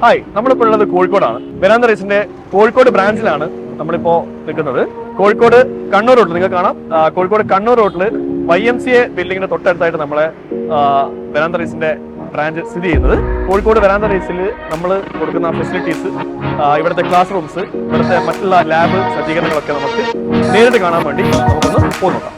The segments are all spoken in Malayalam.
ഹായ്, നമ്മളിപ്പോൾ ഉള്ളത് കോഴിക്കോടാണ്. വെരാന്ത റൈസിന്റെ കോഴിക്കോട് ബ്രാഞ്ചിലാണ് നമ്മളിപ്പോ നിൽക്കുന്നത്. കോഴിക്കോട് കണ്ണൂർ റോഡിൽ നിങ്ങൾക്ക് കാണാം. കോഴിക്കോട് കണ്ണൂർ റോഡിൽ YMCA ബിൽഡിങ്ങിന്റെ തൊട്ടടുത്തായിട്ട് നമ്മളെ വെരാന്ത റൈസിന്റെ ബ്രാഞ്ച് സ്ഥിതി ചെയ്യുന്നത്. കോഴിക്കോട് വെരാന്ത റൈസിൽ നമ്മൾ കൊടുക്കുന്ന ഫെസിലിറ്റീസ്, ഇവിടുത്തെ ക്ലാസ് റൂംസ്, ഇവിടുത്തെ മറ്റുള്ള ലാബ് സജ്ജീകരണങ്ങളൊക്കെ നമുക്ക് നേരിട്ട് കാണാൻ വേണ്ടി നമുക്കൊന്ന് പോയി നോക്കാം.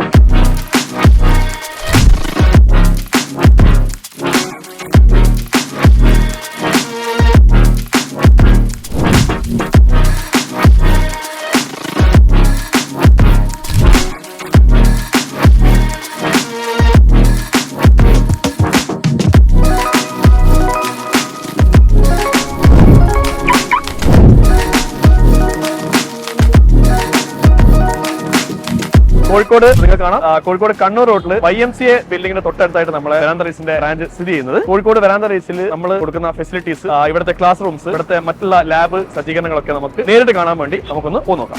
കോഴിക്കോട് നിങ്ങൾക്ക് കാണാം. കോഴിക്കോട് കണ്ണൂർ റോഡിൽ YMCA ബിൽഡിങ്ങിന്റെ തൊട്ടടുത്തായിട്ട് നമ്മളെ വെരാന്ത റൈസിന്റെ ബ്രാഞ്ച് സ്ഥിതി ചെയ്യുന്നത്. കോഴിക്കോട് വെരാന്ത റൈസിൽ നമ്മൾ കൊടുക്കുന്ന ഫെസിലിറ്റീസ്, ഇവിടുത്തെ ക്ലാസ് റൂംസ്, ഇവിടുത്തെ മറ്റുള്ള ലാബ് സജ്ജീകരണങ്ങളൊക്കെ നമുക്ക് നേരിട്ട് കാണാൻ വേണ്ടി നമുക്കൊന്ന് പോയി നോക്കാം.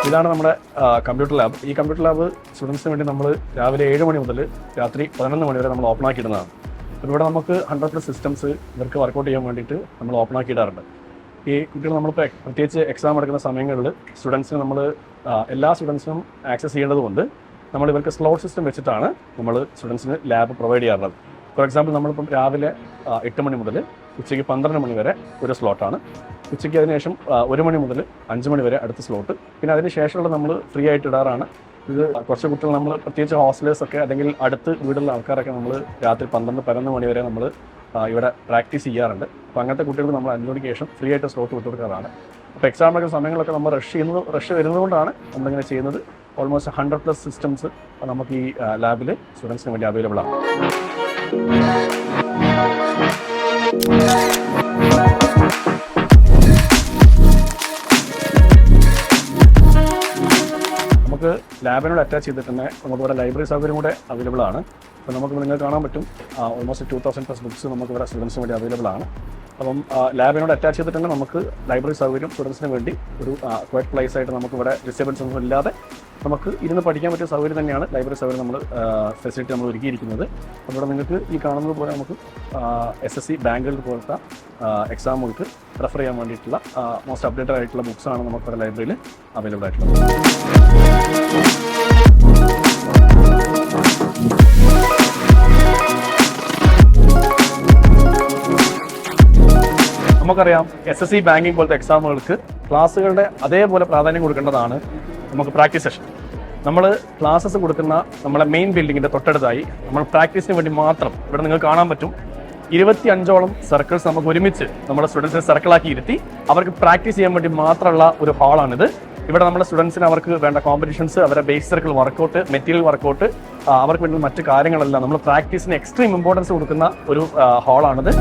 ഇതാണ് നമ്മുടെ കമ്പ്യൂട്ടർ ലാബ്. ഈ കമ്പ്യൂട്ടർ ലാബ് സ്റ്റുഡൻസിന് വേണ്ടി നമ്മൾ രാവിലെ 7 മണി മുതൽ രാത്രി 11 മണി വരെ നമ്മൾ ഓപ്പൺ ആക്കിയിടുന്നതാണ്. ഇവിടെ നമുക്ക് 100+ സിസ്റ്റംസ് ഇവർക്ക് വർക്കൗട്ട് ചെയ്യാൻ വേണ്ടിയിട്ട് നമ്മൾ ഓപ്പൺ ആക്കിയിടാറുണ്ട്. ഈ കുട്ടികൾ നമ്മളിപ്പോൾ പ്രത്യേകിച്ച് എക്സാം എടുക്കുന്ന സമയങ്ങളിൽ സ്റ്റുഡൻസിന് നമ്മൾ എല്ലാ സ്റ്റുഡൻസിനും ആക്സസ് ചെയ്യേണ്ടതുകൊണ്ട് നമ്മൾ ഇവർക്ക് സ്ലോട്ട് സിസ്റ്റം വെച്ചിട്ടാണ് നമ്മൾ സ്റ്റുഡൻസിന് ലാബ് പ്രൊവൈഡ് ചെയ്യാറുള്ളത്. ഫോർ എക്സാമ്പിൾ, നമ്മളിപ്പം രാവിലെ 8 മണി മുതൽ ഉച്ചയ്ക്ക് 12 മണി വരെ ഒരു സ്ലോട്ടാണ്. ഉച്ചയ്ക്ക് അതിനുശേഷം 1 മണി മുതൽ 5 മണി വരെ അടുത്ത സ്ലോട്ട്. പിന്നെ അതിന് ശേഷമുള്ള നമ്മൾ ഫ്രീ ആയിട്ട് ഇടാറാണ്. ഇത് കുറച്ച് കുട്ടികൾ നമ്മൾ പ്രത്യേകിച്ച് ഹോസ്റ്റലേഴ്സ് ഒക്കെ അല്ലെങ്കിൽ അടുത്ത് വീടുള്ള ആൾക്കാരൊക്കെ നമ്മൾ രാത്രി 12-11 മണി വരെ നമ്മൾ ഇവിടെ പ്രാക്ടീസ് ചെയ്യാറുണ്ട്. അപ്പോൾ അങ്ങനത്തെ കുട്ടികൾക്ക് നമ്മൾ 5 മണിക്ക് ശേഷം ഫ്രീ ആയിട്ട് സ്ലോട്ട് വിട്ടു കൊടുക്കാറാണ്. അപ്പോൾ എക്സാം എടുക്കുന്ന സമയങ്ങളൊക്കെ നമ്മൾ റഷ് വരുന്നതുകൊണ്ടാണ് നമ്മളിങ്ങനെ ചെയ്യുന്നത്. ഓൾമോസ്റ്റ് 100+ സിസ്റ്റംസ് നമുക്ക് ഈ ലാബിൽ സ്റ്റുഡൻസിന് വേണ്ടി അവൈലബിൾ ആണ്. നമുക്ക് ലാബിനോട് അറ്റാച്ച് ചെയ്തിട്ട് തന്നെ നമുക്കിവിടെ ലൈബ്രറി സൗകര്യം കൂടെ അവൈലബിൾ ആണ്. അപ്പോൾ നമുക്ക് നിങ്ങൾക്ക് കാണാൻ പറ്റും ഓൾമോസ്റ്റ് 2000+ ബുക്സ് നമുക്കിവിടെ സ്റ്റുഡൻസിന് വേണ്ടി അവൈലബിൾ ആണ്. അപ്പം ലാബിനോട് അറ്റാച്ച് ചെയ്തിട്ട് തന്നെ നമുക്ക് ലൈബ്രറി സൗകര്യം സ്റ്റുഡൻസിന് വേണ്ടി ഒരു ക്വയറ്റ് പ്ലേസ് ആയിട്ട് നമുക്കിവിടെ ഡിസ്റ്റർബൻസ് ഒന്നും ഇല്ലാതെ നമുക്ക് ഇരുന്ന് പഠിക്കാൻ പറ്റിയ സൗകര്യം തന്നെയാണ് ലൈബ്രറി സൗകര്യം നമ്മൾ ഫെസിലിറ്റി നമ്മൾ ഒരുക്കിയിരിക്കുന്നത്. അപ്പോൾ നിങ്ങൾക്ക് ഈ കാണുന്നത് പോലെ നമുക്ക് SSC ബാങ്കുകൾ പോലത്തെ എക്സാമുകൾക്ക് റെഫർ ചെയ്യാൻ വേണ്ടിയിട്ടുള്ള മോസ്റ്റ് അപ്ഡേറ്റഡ് ആയിട്ടുള്ള ബുക്സാണ് നമുക്കിവിടെ ലൈബ്രറിയിൽ അവൈലബിൾ ആയിട്ടുള്ളത്. നമുക്കറിയാം, SSC ബാങ്കിങ് പോലത്തെ എക്സാമുകൾക്ക് ക്ലാസ്സുകളുടെ അതേപോലെ പ്രാധാന്യം കൊടുക്കേണ്ടതാണ് നമുക്ക് പ്രാക്ടീസ് സെഷൻ. നമ്മൾ ക്ലാസ്സസ് കൊടുക്കുന്ന നമ്മളെ മെയിൻ ബിൽഡിങ്ങിൻ്റെ തൊട്ടടുത്തായി നമ്മൾ പ്രാക്ടീസിന് വേണ്ടി മാത്രം ഇവിടെ നിങ്ങൾക്ക് കാണാൻ പറ്റും 25ഓളം സർക്കിൾസ് നമുക്ക് ഒരുമിച്ച് നമ്മുടെ സ്റ്റുഡൻസിനെ സർക്കിളാക്കി ഇരുത്തി അവർക്ക് പ്രാക്ടീസ് ചെയ്യാൻ വേണ്ടി മാത്രമുള്ള ഒരു ഹാളാണിത്. ഇവിടെ നമ്മുടെ സ്റ്റുഡൻസിന് അവർക്ക് വേണ്ട കോമ്പറ്റീഷൻസ്, അവരുടെ base circle workout, material workout, അവർക്ക് വേണ്ട മറ്റു കാര്യങ്ങളെല്ലാം നമ്മൾ പ്രാക്ടീസിന് എക്സ്ട്രീം ഇമ്പോർട്ടൻസ് കൊടുക്കുന്ന ഒരു ഹാളാണിത്.